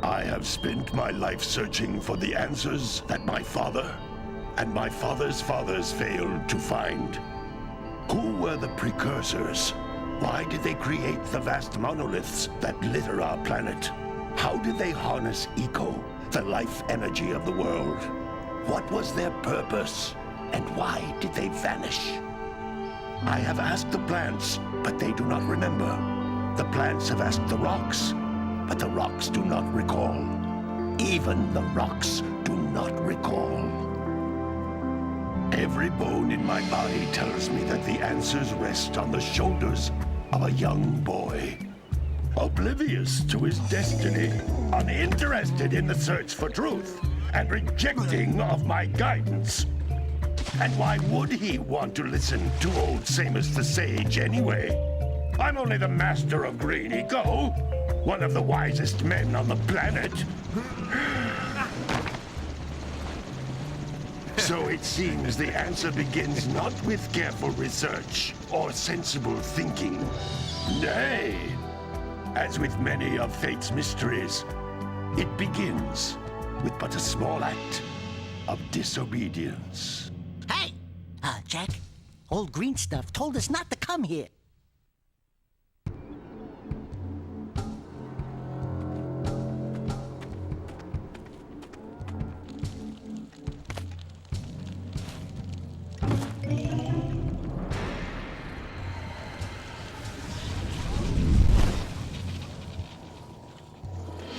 I have spent my life searching for the answers that my father and my father's fathers failed to find. Who were the precursors? Why did they create the vast monoliths that litter our planet? How did they harness eco, the life energy of the world? What was their purpose? And why did they vanish? I have asked the plants, but they do not remember. The plants have asked the rocks, but the rocks do not recall. Even the rocks do not recall. Every bone in my body tells me that the answers rest on the shoulders of a young boy. Oblivious to his destiny, uninterested in the search for truth, and rejecting of my guidance. And why would he want to listen to old Samus the Sage anyway? I'm only the master of green eco, one of the wisest men on the planet. So it seems the answer begins not with careful research or sensible thinking. Nay, as with many of fate's mysteries, it begins with but a small act of disobedience. Hey! Jack, old green stuff told us not to come here.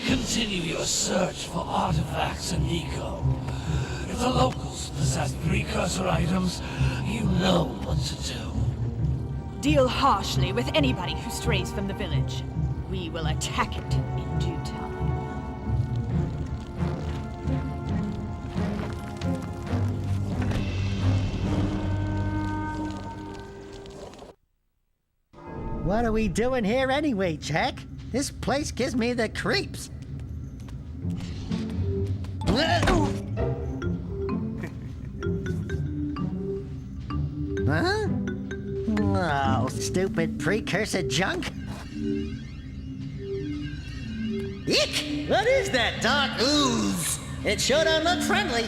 Continue your search for artifacts and eco. If the locals possess precursor items, you know what to do. Deal harshly with anybody who strays from the village. We will attack it in due time. What are we doing here anyway, Jack? This place gives me the creeps. Huh? Oh, stupid precursor junk. Eek! What is that dark ooze? It sure don't look friendly.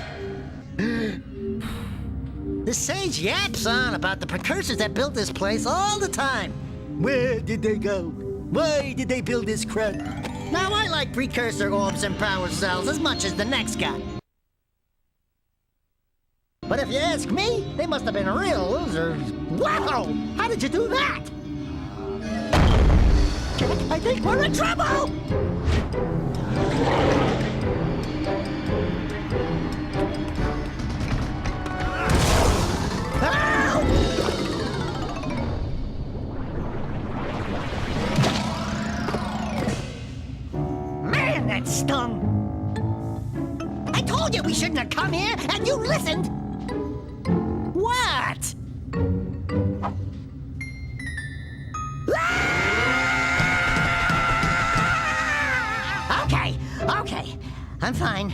The sage yaps on about the precursors that built this place all the time. Where did they go? Why did they build this crud? Now I like precursor orbs and power cells as much as the next guy. But if you ask me, they must have been real losers. Wow! How did you do that? I think we're in trouble! Man, that stung! I told you we shouldn't have come here, and you listened! What? Okay. I'm fine.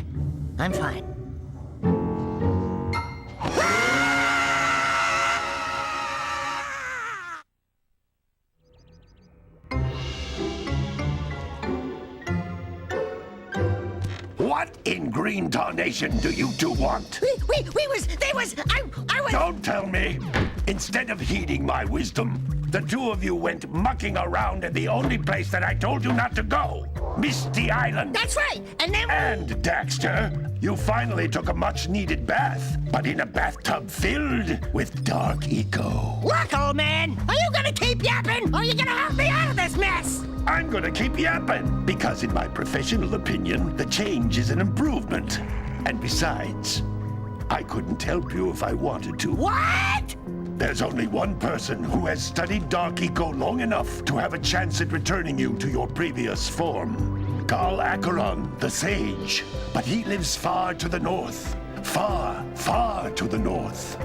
What in green tarnation do you two want? I was... Don't tell me! Instead of heeding my wisdom, the two of you went mucking around in the only place that I told you not to go, Misty Island. That's right, and then... And, Daxter, you finally took a much-needed bath, but in a bathtub filled with dark eco. Look, old man, are you gonna keep yapping, or are you gonna help me out of this mess? I'm gonna keep yapping, because in my professional opinion, the change is an improvement. And besides, I couldn't help you if I wanted to. What? There's only one person who has studied dark eco long enough to have a chance at returning you to your previous form. Carl Acheron, the Sage. But he lives far to the north. Far, far to the north.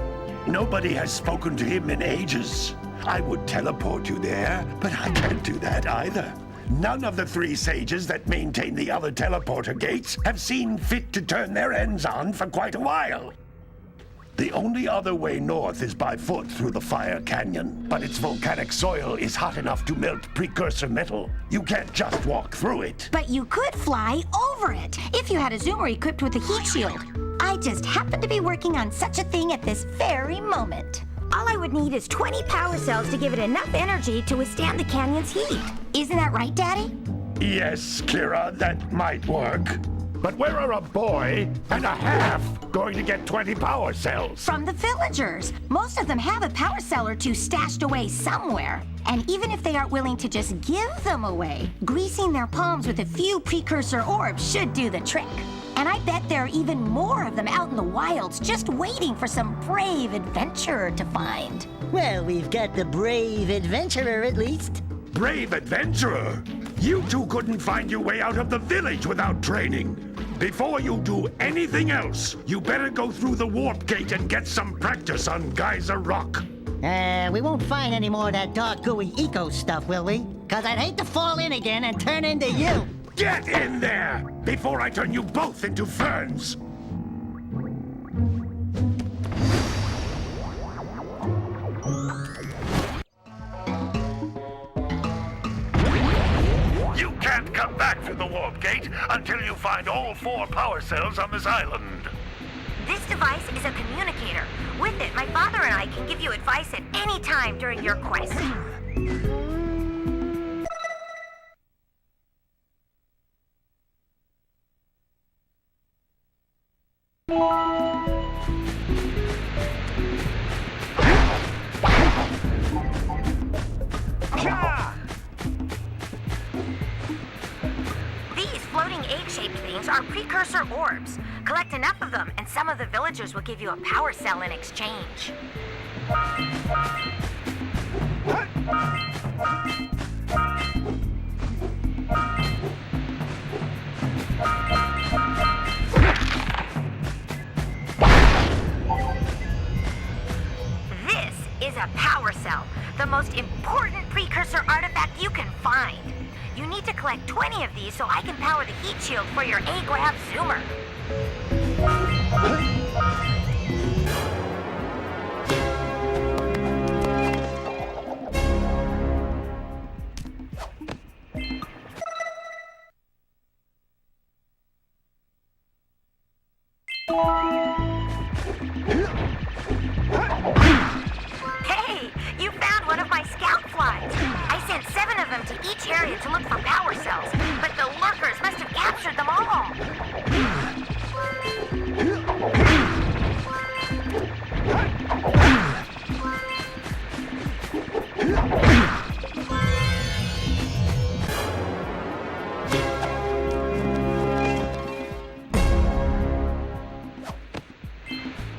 Nobody has spoken to him in ages. I would teleport you there, but I can't do that either. None of the three sages that maintain the other teleporter gates have seen fit to turn their ends on for quite a while. The only other way north is by foot through the Fire Canyon, but its volcanic soil is hot enough to melt precursor metal. You can't just walk through it. But you could fly over it if you had a zoomer equipped with a heat shield. I just happen to be working on such a thing at this very moment. All I would need is 20 power cells to give it enough energy to withstand the canyon's heat. Isn't that right, Daddy? Yes, Kira, that might work. But where are a boy and a half going to get 20 power cells? From the villagers. Most of them have a power cell or two stashed away somewhere. And even if they aren't willing to just give them away, greasing their palms with a few precursor orbs should do the trick. And I bet there are even more of them out in the wilds just waiting for some brave adventurer to find. Well, we've got the brave adventurer at least. Brave adventurer? You two couldn't find your way out of the village without training. Before you do anything else, you better go through the warp gate and get some practice on Geyser Rock. We won't find any more of that dark gooey eco stuff, will we? 'Cause I'd hate to fall in again and turn into you. Get in there before I turn you both into ferns. You can't come back through the warp gate until you find all 4 power cells on this island. This device is a communicator. With it, my father and I can give you advice at any time during your quest. These floating egg-shaped things are precursor orbs. Collect enough of them, and some of the villagers will give you a power cell in exchange. This is a power cell, the most important precursor artifact you can find. You need to collect 20 of these so I can power the heat shield for your A-Grab zoomer. Hey, you found one of my scout flies. I sent 7 of them to each area to look for power cells, but the lurkers must have captured them all.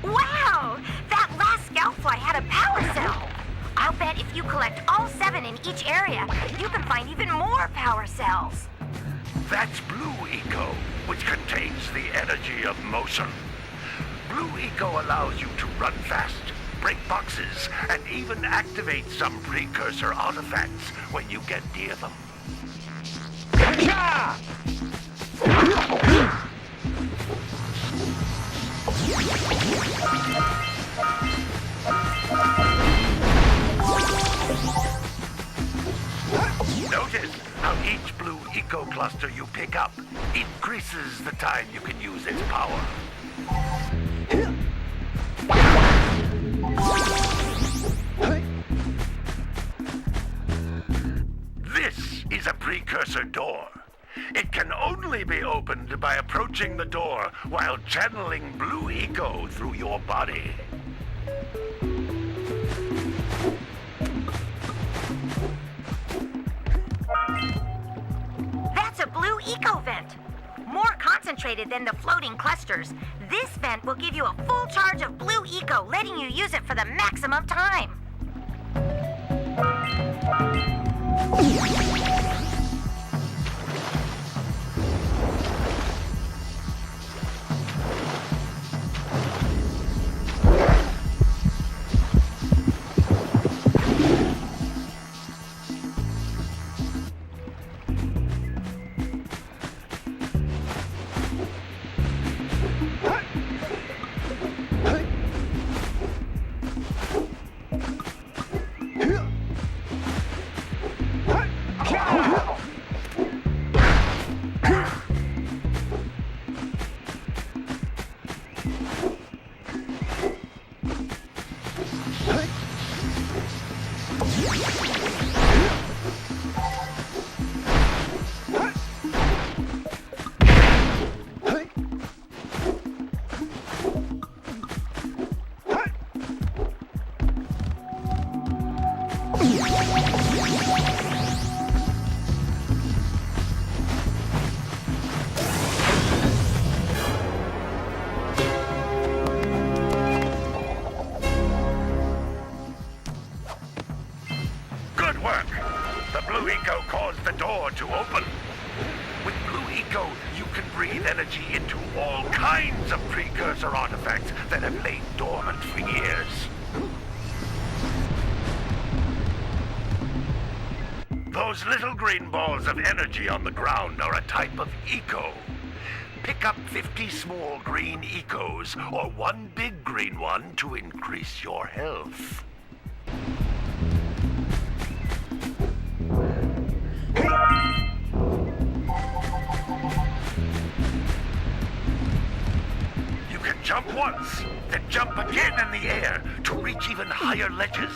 Wow! That last scout fly had a power cell. I'll bet if you collect all 7 in each area, you can find even more power cells. That's Blue Eco, which contains the energy of motion. Blue Eco allows you to run fast, break boxes, and even activate some precursor artifacts when you get near them. Gotcha! Notice how each Blue Eco cluster you pick up increases the time you can use its power. This is a precursor door. It can only be opened by approaching the door while channeling Blue Eco through your body. That's a blue eco vent. More concentrated than the floating clusters. This vent will give you a full charge of blue eco, letting you use it for the maximum time. Eco, you can breathe energy into all kinds of precursor artifacts that have lain dormant for years. Those little green balls of energy on the ground are a type of Eco. Pick up 50 small green Ecos, or one big green one to increase your health. You can jump once, then jump again in the air to reach even higher ledges.